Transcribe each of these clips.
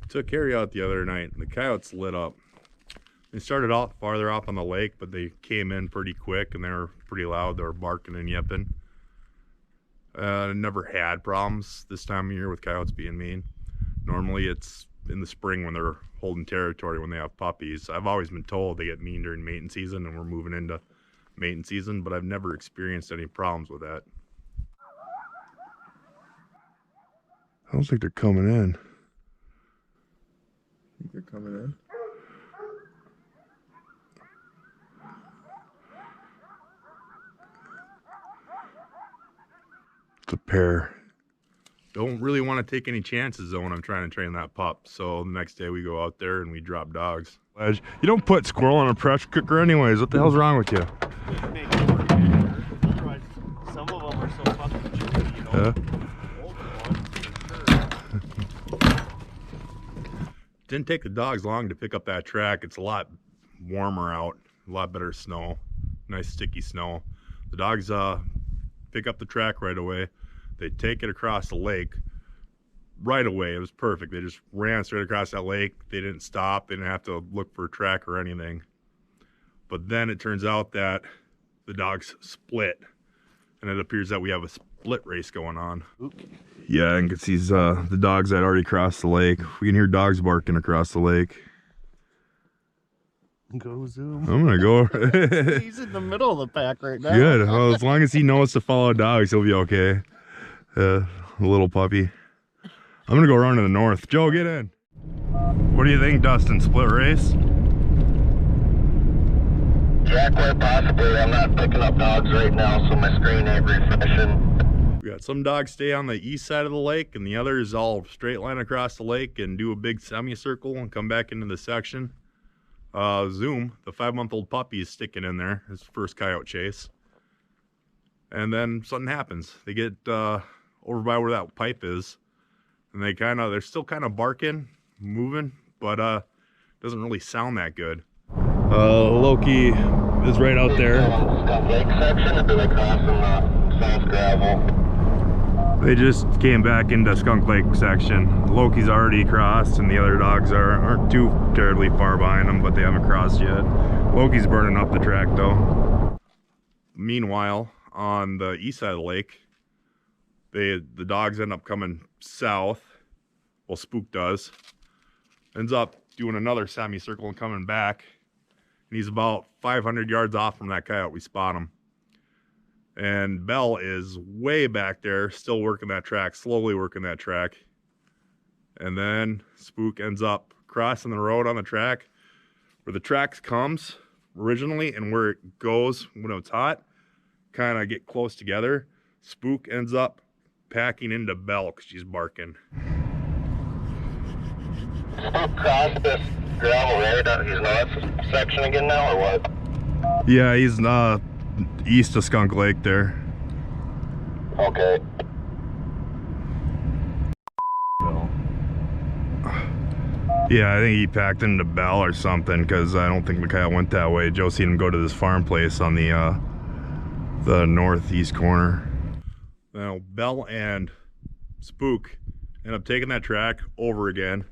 Took Harry out the other night and the coyotes lit up. They started off farther off on the lake, but they came in pretty quick and they were pretty loud. They were barking and yipping. Never had problems this time of year with coyotes being mean. Normally it's in the spring when they're holding territory, when they have puppies. I've always been told they get mean during mating season and we're moving into mating season, but I've never experienced any problems with that. I don't think they're coming in. Think they're coming in? It's a pair. Don't really want to take any chances though when I'm trying to train that pup. So the next day we go out there and we drop dogs. You don't put squirrel on a pressure cooker anyways. What the hell's wrong with you? Otherwise, some of them are so fucking chewy, you know. Didn't take the dogs long to pick up that track. It's a lot warmer out, a lot better snow, nice sticky snow. The dogs pick up the track right away. They take it across the lake right away. It was perfect. They just ran straight across that lake. They didn't stop. They didn't have to look for a track or anything. But then it turns out that the dogs split, and it appears that we have a split race going on. Oops. Yeah, I can see the dogs that already crossed the lake. We can hear dogs barking across the lake. Go Zoom. I'm gonna go. He's in the middle of the pack right now. Good. Well, as long as he knows to follow dogs, he'll be okay. Little puppy. I'm gonna go around to the north. Joe, get in. What do you think, Dustin? Split race? Yeah, quite possibly. I'm not picking up dogs right now, so my screen ain't refreshing. We got some dogs stay on the east side of the lake, and the others all straight line across the lake and do a big semicircle and come back into the section. Zoom, the 5-month-old puppy, is sticking in there, his first coyote chase. And then something happens. They get over by where that pipe is, and they're still kind of barking, moving, but doesn't really sound that good. Loki is right out there. Lake section, or do they cross in the south gravel? They just came back into Skunk Lake section. Loki's already crossed, and the other dogs aren't too terribly far behind them, but they haven't crossed yet. Loki's burning up the track though. Meanwhile, on the east side of the lake, the dogs end up coming south. Well, Spook does. Ends up doing another semicircle and coming back. And he's about 500 yards off from that coyote. We spot him. And Bell is way back there, still working that track, slowly working that track. And then Spook ends up crossing the road on the track where the track comes originally and where it goes when it's hot, kind of get close together. Spook ends up packing into Bell because she's barking. Spook crossed this gravel road. He's north section again now, or what? Yeah, he's east of Skunk Lake there. Okay. Yeah, I think he packed into Bell or something, because I don't think the coyote went that way. Joe seen him go to this farm place on the northeast corner. Now, Bell and Spook end up taking that track over again.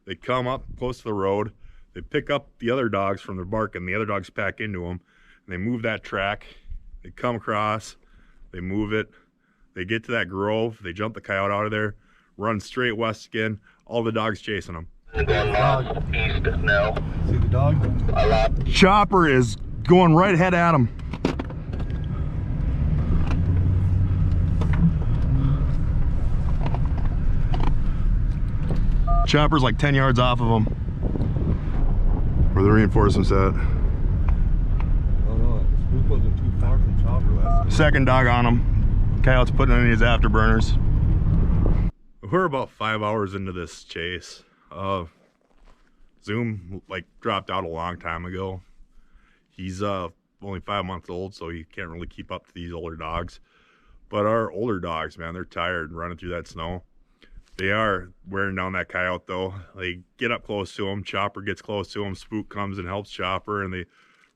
They come up close to the road. They pick up the other dogs from their barking. The other dogs pack into them. And they move that track. They come across. They move it. They get to that grove. They jump the coyote out of there. Run straight west again. All the dogs chasing them. Going northeast now. See the dog? A lot. Chopper is going right ahead at him. Chopper's like 10 yards off of him. Where the reinforcements at. Oh no, Spook wasn't too far from Chopper last time. Second dog on him. Coyote's putting in his afterburners. We're about 5 hours into this chase. Zoom dropped out a long time ago. He's only 5 months old, so he can't really keep up to these older dogs. But our older dogs, man, they're tired running through that snow. They are wearing down that coyote though. They get up close to him. Chopper gets close to him. Spook comes and helps Chopper, and they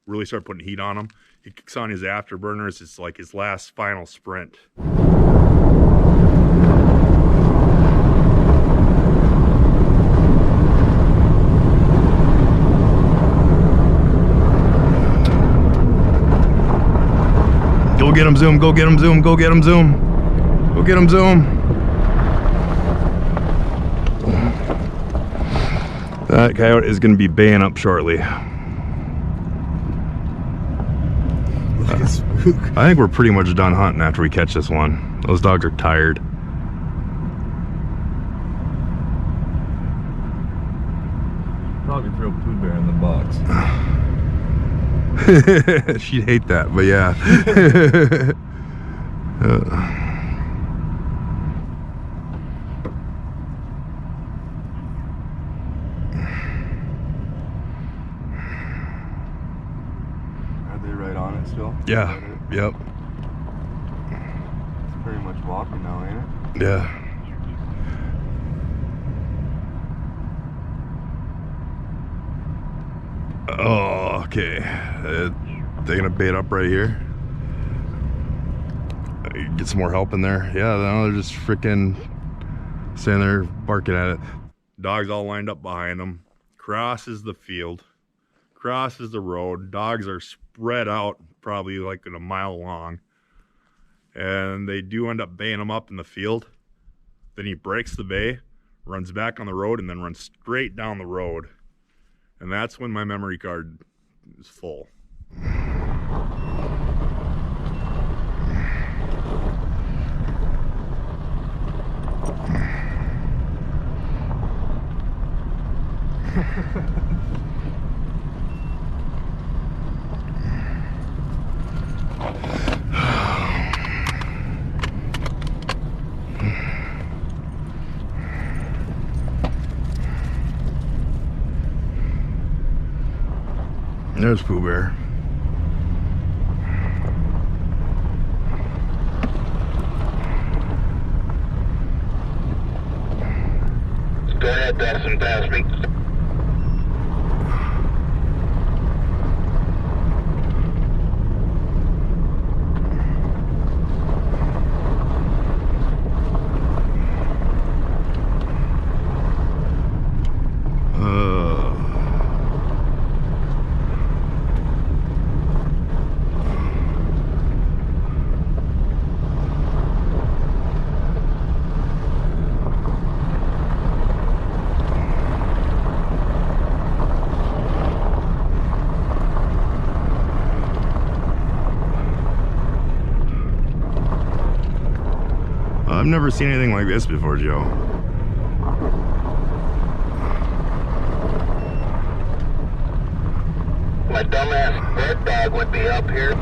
really start putting heat on him. He kicks on his afterburners. It's like his last final sprint. get him, Zoom. Go get him, Zoom. Go get him, Zoom. Go get him, Zoom. That coyote is going to be baying up shortly. I think we're pretty much done hunting after we catch this one. Those dogs are tired. Probably throw Pooh Bear in the box. She'd hate that, but yeah. Are they right on it still? Yeah, yep. It's pretty much walking now, ain't it? Yeah. Oh, okay. They're gonna bait up right here. Get some more help in there. Yeah, no, they're just freaking standing there barking at it. Dogs all lined up behind them. Crosses the field. Crosses the road. Dogs are spread out, probably like a mile long. And they do end up baying him up in the field. Then he breaks the bay, runs back on the road, and then runs straight down the road. And that's when my memory card is full. There's Pooh Bear. Go ahead, Dustin, pass me. I've never seen anything like this before, Joe. My dumbass bird dog would be up here.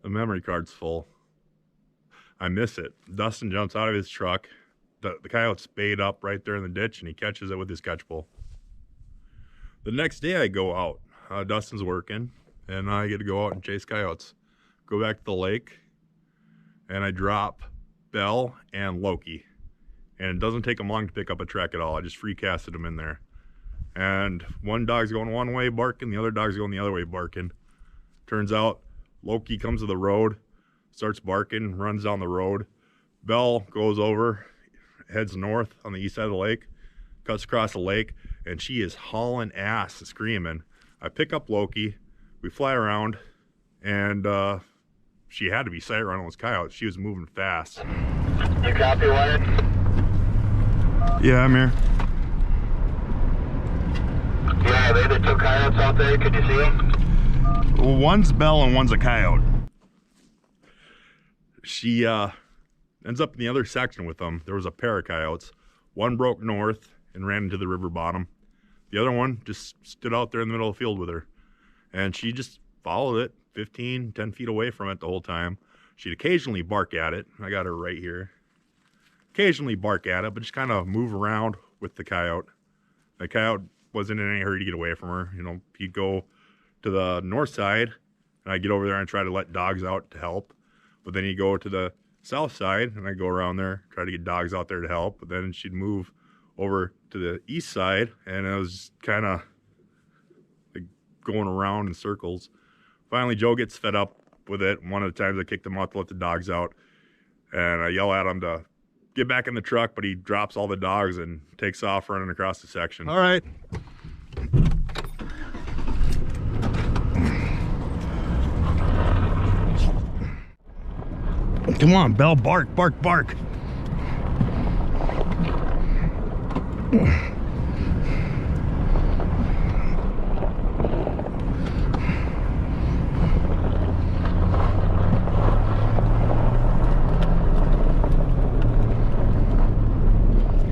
The memory card's full. I miss it. Dustin jumps out of his truck. The coyote's bayed up right there in the ditch, and he catches it with his catch pole. The next day I go out. Dustin's working, and I get to go out and chase coyotes. Go back to the lake, and I drop Bell and Loki. And it doesn't take them long to pick up a track at all. I just free casted them in there. And one dog's going one way barking, the other dog's going the other way barking. Turns out Loki comes to the road, starts barking, runs down the road. Bell goes over, heads north on the east side of the lake, cuts across the lake, and she is hauling ass, screaming. I pick up Loki, we fly around, and she had to be sight running those coyotes. She was moving fast. You copy, Wyatt? Yeah, I'm here. Yeah, they the two coyotes out there. Could you see them? One's Bell and one's a coyote. She ends up in the other section with them. There was a pair of coyotes. One broke north and ran into the river bottom. The other one just stood out there in the middle of the field with her. And she just followed it 10 feet away from it the whole time. She'd occasionally bark at it. I got her right here. Occasionally bark at it, but just kind of move around with the coyote. The coyote wasn't in any hurry to get away from her. You know, he'd go to the north side, and I'd get over there and try to let dogs out to help. But then he'd go to the south side, and I'd go around there, try to get dogs out there to help. But then she'd move over to the east side, and it was kind of like going around in circles. Finally, Joe gets fed up with it. One of the times I kicked him out to let the dogs out, and I yell at him to get back in the truck, but he drops all the dogs and takes off running across the section. All right. Come on, Belle, bark, bark, bark.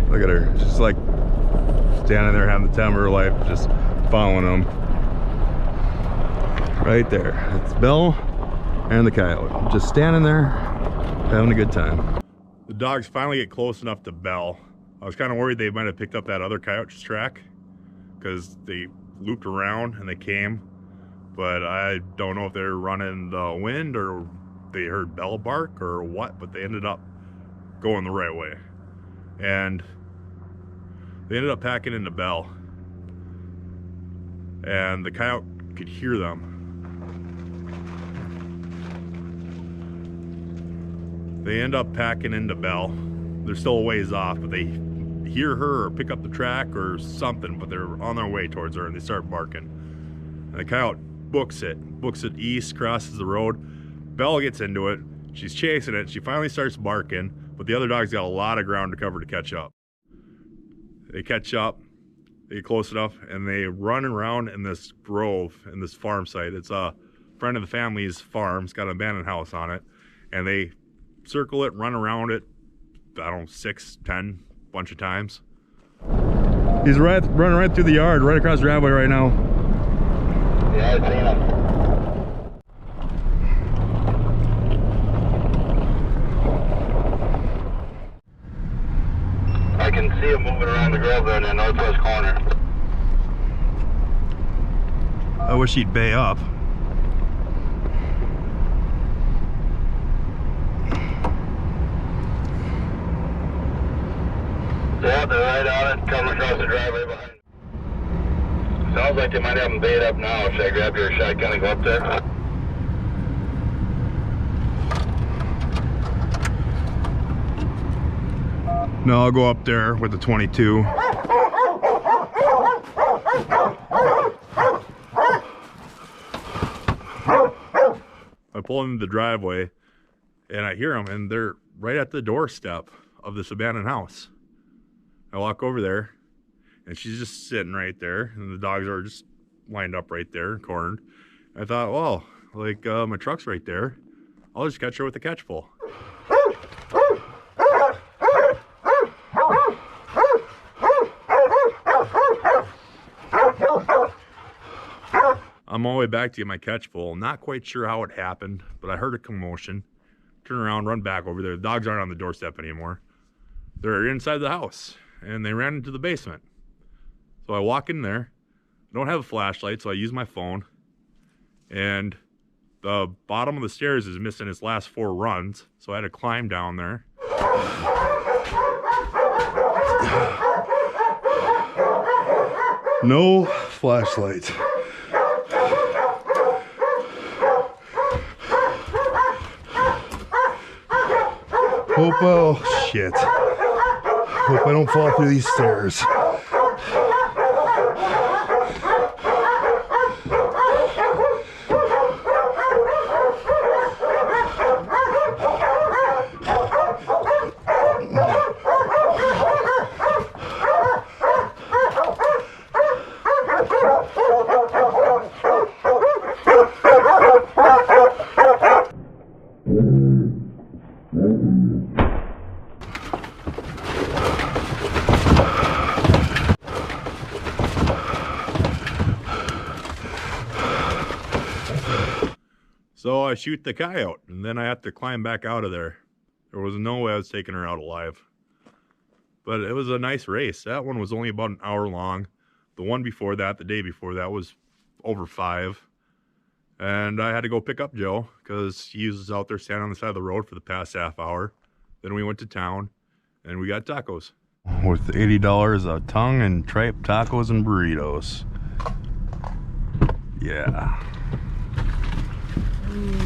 Look at her, just like standing there having the time of her life, just following them. Right there, it's Belle and the coyote, just standing there, having a good time. The dogs finally get close enough to Belle. I was kind of worried they might have picked up that other coyote's track because they looped around and they came, but I don't know if they're running the wind or they heard Belle bark or what, but they ended up going the right way. And they ended up packing into Belle, and the coyote could hear them. They end up packing into Belle. They're still a ways off, but they hear her or pick up the track or something, but they're on their way towards her and they start barking. And the coyote books it east, crosses the road. Belle gets into it. She's chasing it. She finally starts barking, but the other dog's got a lot of ground to cover to catch up. They catch up, they get close enough, and they run around in this grove, in this farm site. It's a friend of the family's farm. It's got an abandoned house on it. And they circle it, run around it, I don't know, 6, 10, bunch of times. He's running right through the yard, right across the driveway right now. Yeah, I seen him. I can see him moving around the grove there in the northwest corner. I wish he'd bay up. Yeah, they're right on it, coming across the driveway behind. Sounds like they might have them bait up now. Should I grab your shotgun and go up there? No, I'll go up there with the 22. I pull into the driveway and I hear them, and they're right at the doorstep of this abandoned house. I walk over there and she's just sitting right there, and the dogs are just lined up right there, cornered. I thought, well, like my truck's right there. I'll just catch her with the catch pole. I'm on my way back to get my catch pole. Not quite sure how it happened, but I heard a commotion. Turn around, run back over there. The dogs aren't on the doorstep anymore. They're inside the house, and they ran into the basement. So I walk in there. I don't have a flashlight, so I use my phone. And the bottom of the stairs is missing its last 4 runs, so I had to climb down there. No flashlight. Hope, oh shit. Hope I don't fall through these stairs. So I shoot the coyote, and then I have to climb back out of there. There was no way I was taking her out alive. But it was a nice race. That one was only about an hour long. The one before that, the day before that, was over 5. And I had to go pick up Joe because he was out there standing on the side of the road for the past half hour. Then we went to town and we got tacos. With $80 a tongue and tripe tacos and burritos. Yeah.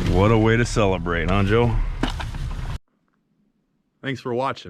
What a way to celebrate, huh, Joe? Thanks for watching.